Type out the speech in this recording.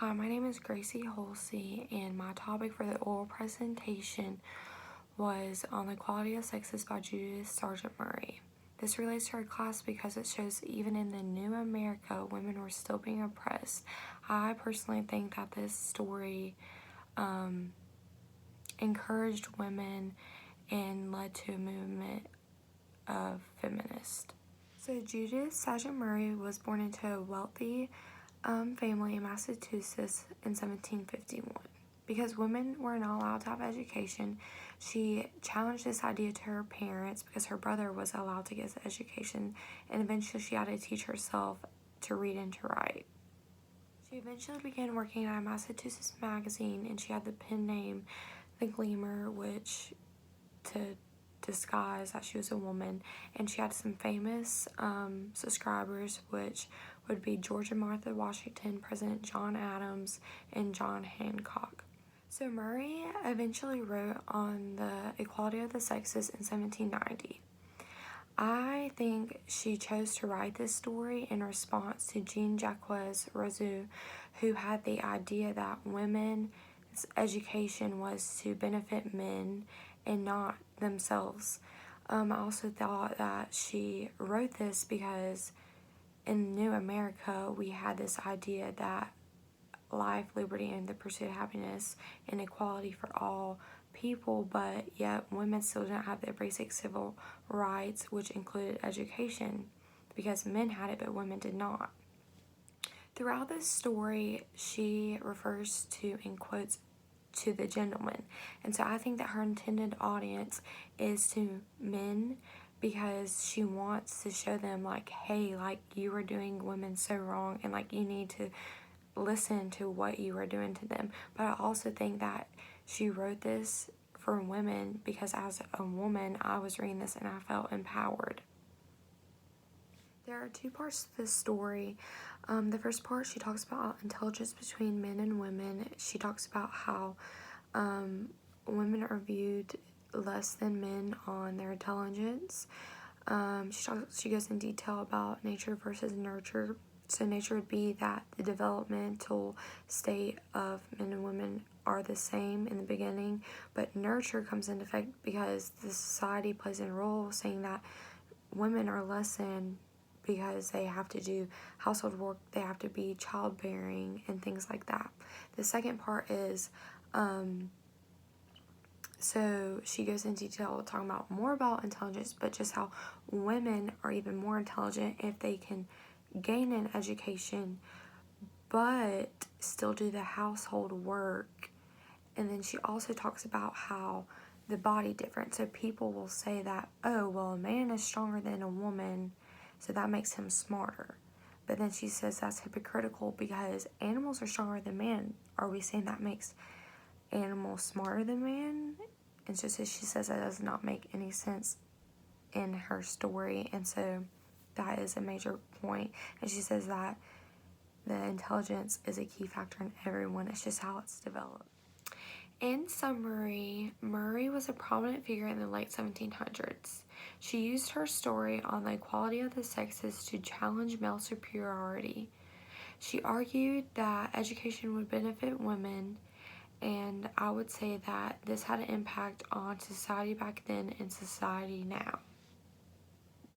Hi, my name is Gracie Hulsey, and my topic for the oral presentation was on the quality of sexes by Judith Sargent Murray. This relates to our class because it shows even in the new America, women were still being oppressed. I personally think that this story encouraged women and led to a movement of feminists. So Judith Sargent Murray was born into a wealthy family in Massachusetts in 1751. Because women were not allowed to have education, she challenged this idea to her parents because her brother was allowed to get education, and eventually she had to teach herself to read and to write. She eventually began working at a Massachusetts magazine, and she had the pen name The Gleamer, which to disguise that she was a woman, and she had some famous subscribers, which would be George and Martha Washington, President John Adams, and John Hancock. So Murray eventually wrote on the equality of the sexes in 1790. I think she chose to write this story in response to Jean-Jacques Rousseau, who had the idea that women's education was to benefit men and not themselves. I also thought that she wrote this because in New America we had this idea that life, liberty, and the pursuit of happiness and equality for all people, but yet women still didn't have their basic civil rights, which included education, because men had it but women did not. Throughout this story, she refers to, in quotes, to the gentleman, and so I think that her intended audience is to men, because she wants to show them, like, hey, like, you are doing women so wrong, and like you need to listen to what you are doing to them. But I also think that she wrote this for women because as a woman I was reading this and I felt empowered. There are two parts to this story. The first part, she talks about intelligence between men and women. She talks about how women are viewed less than men on their intelligence. She goes in detail about nature versus nurture. So nature would be that the developmental state of men and women are the same in the beginning, but nurture comes into effect because the society plays a role saying that women are less than because they have to do household work, they have to be childbearing and things like that. The second part is so she goes into detail talking about more about intelligence, but just how women are even more intelligent if they can gain an education but still do the household work. And then she also talks about how the body difference. So people will say that, oh, well, a man is stronger than a woman, so that makes him smarter. But then she says that's hypocritical because animals are stronger than man. Are we saying that makes animals smarter than man? And so she says that does not make any sense in her story, and so that is a major point. And she says that the intelligence is a key factor in everyone, it's just how it's developed. In summary, Murray was a prominent figure in the late 1700s. She used her story on the equality of the sexes to challenge male superiority. She argued that education would benefit women, and I would say that this had an impact on society back then and society now.